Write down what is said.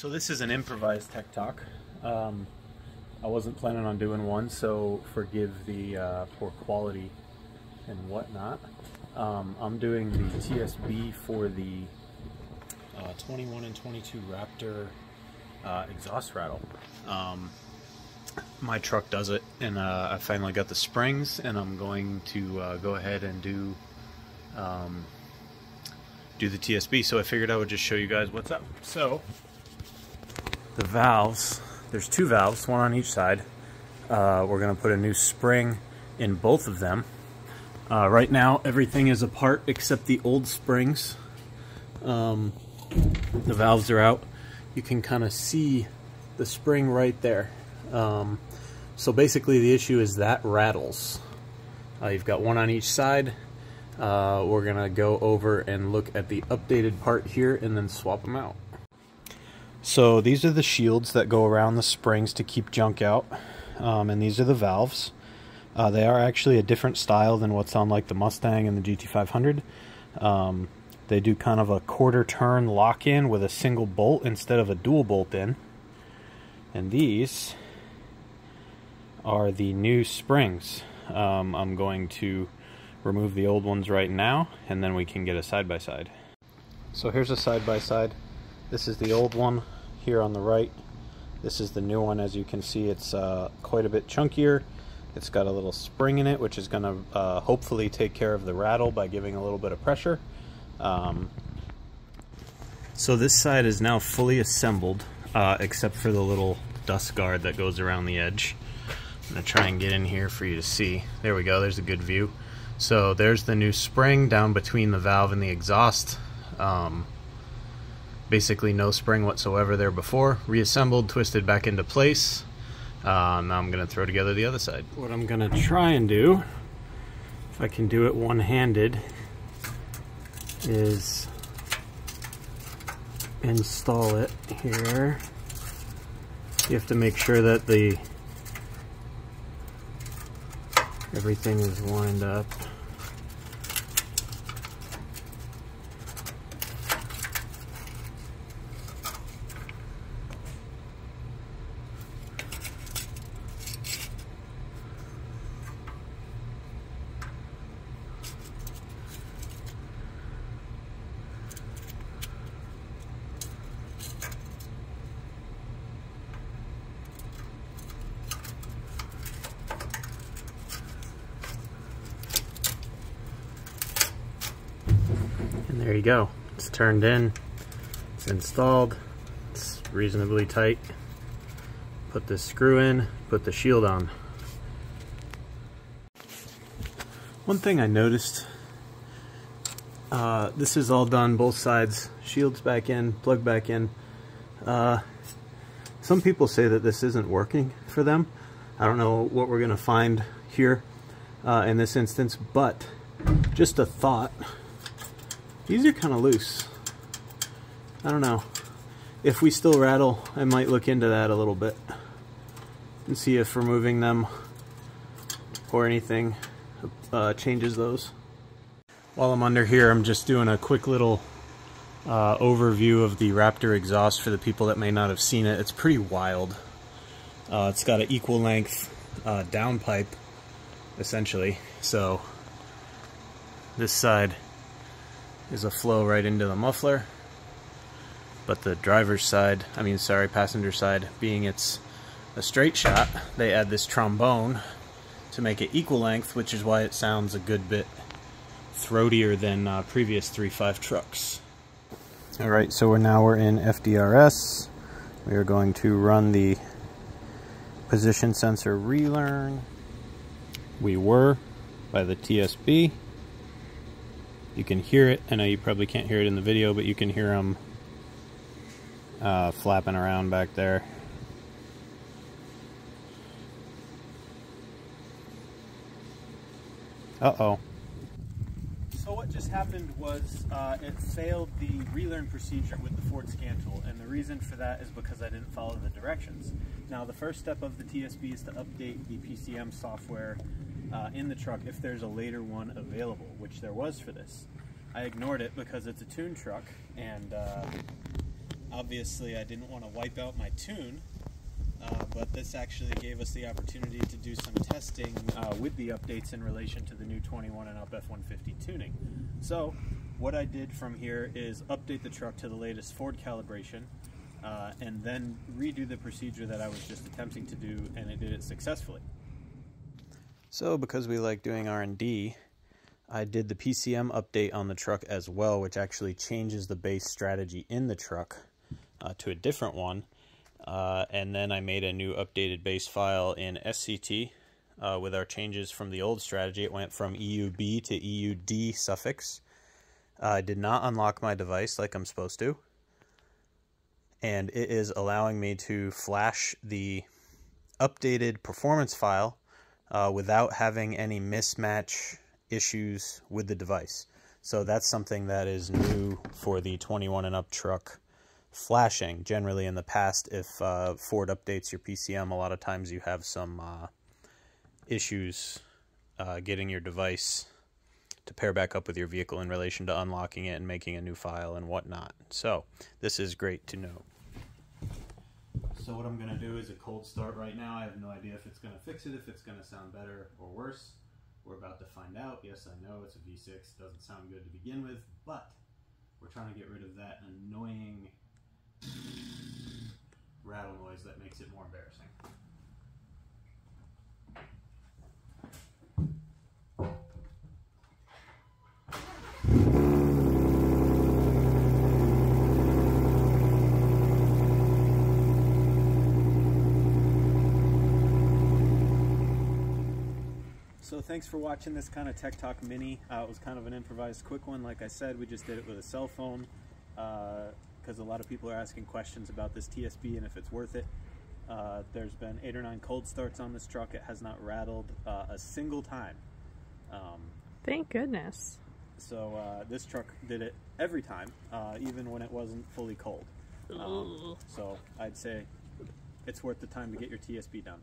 So this is an improvised tech talk. I wasn't planning on doing one, so forgive the poor quality and whatnot. I'm doing the TSB for the 21 and 22 Raptor exhaust rattle. My truck does it, and I finally got the springs, and I'm going to go ahead and do the TSB. So I figured I would just show you guys what's up. So the valves, there's two valves, one on each side. We're going to put a new spring in both of them. Right now everything is apart except the old springs. The valves are out. You can kind of see the spring right there. So basically the issue is that rattles. You've got one on each side. We're going to go over and look at the updated part here and then swap them out. So these are the shields that go around the springs to keep junk out, and these are the valves. They are actually a different style than what's on like the Mustang and the GT500. They do kind of a quarter turn lock-in with a single bolt instead of a dual bolt in. And these are the new springs. I'm going to remove the old ones right now, and then we can get a side-by-side. So here's a side-by-side. This is the old one here on the right. This is the new one. As you can see, it's quite a bit chunkier. It's got a little spring in it, which is going to hopefully take care of the rattle by giving a little bit of pressure. So this side is now fully assembled, except for the little dust guard that goes around the edge. I'm going to try and get in here for you to see. There we go, there's a good view. So there's the new spring down between the valve and the exhaust. Basically no spring whatsoever there before. Reassembled, twisted back into place. Now I'm going to throw together the other side. What I'm going to try and do, if I can do it one-handed, is install it here. You have to make sure that everything is lined up. And there you go. It's turned in. It's installed. It's reasonably tight. Put this screw in. Put the shield on. One thing I noticed, this is all done both sides. Shields back in, plug back in. Some people say that this isn't working for them. I don't know what we're going to find here in this instance, but just a thought. These are kind of loose. I don't know. If we still rattle, I might look into that a little bit and see if removing them or anything changes those. While I'm under here, I'm just doing a quick little overview of the Raptor exhaust for the people that may not have seen it. It's pretty wild. It's got an equal length downpipe, essentially. So this side is a flow right into the muffler, but the driver's side, passenger side, being it's a straight shot, they add this trombone to make it equal length, which is why it sounds a good bit throatier than previous 3.5 trucks. Alright, so we're in FDRS. We are going to run the position sensor relearn. We were by the TSB. You can hear it. I know you probably can't hear it in the video, but you can hear them flapping around back there. Uh-oh. So what just happened was it failed the relearn procedure with the Ford scan tool, and the reason for that is because I didn't follow the directions. Now the first step of the TSB is to update the PCM software in the truck if there's a later one available, which there was for this. I ignored it because it's a tuned truck, and Obviously, I didn't want to wipe out my tune, but this actually gave us the opportunity to do some testing with the updates in relation to the new 21 and up F-150 tuning. So what I did from here is update the truck to the latest Ford calibration, and then redo the procedure that I was just attempting to do, and it did it successfully. So because we like doing R&D, I did the PCM update on the truck as well, which actually changes the base strategy in the truck to a different one. And then I made a new updated base file in SCT with our changes from the old strategy. It went from EUB to EUD suffix. I did not unlock my device like I'm supposed to. And it is allowing me to flash the updated performance file without having any mismatch issues with the device. So that's something that is new for the 21 and up truck flashing. Generally in the past, if Ford updates your PCM, a lot of times you have some issues getting your device to pair back up with your vehicle in relation to unlocking it and making a new file and whatnot. So this is great to know. So what I'm going to do is a cold start right now. I have no idea if it's going to fix it, if it's going to sound better or worse. We're about to find out. Yes, I know it's a V6, doesn't sound good to begin with, but we're trying to get rid of that annoying rattle noise that makes it more embarrassing. So thanks for watching this kind of Tech Talk mini. It was kind of an improvised quick one. Like I said, we just did it with a cell phone because a lot of people are asking questions about this TSB and if it's worth it. There's been 8 or 9 cold starts on this truck. It has not rattled a single time. Thank goodness. So this truck did it every time, even when it wasn't fully cold. So I'd say it's worth the time to get your TSB done.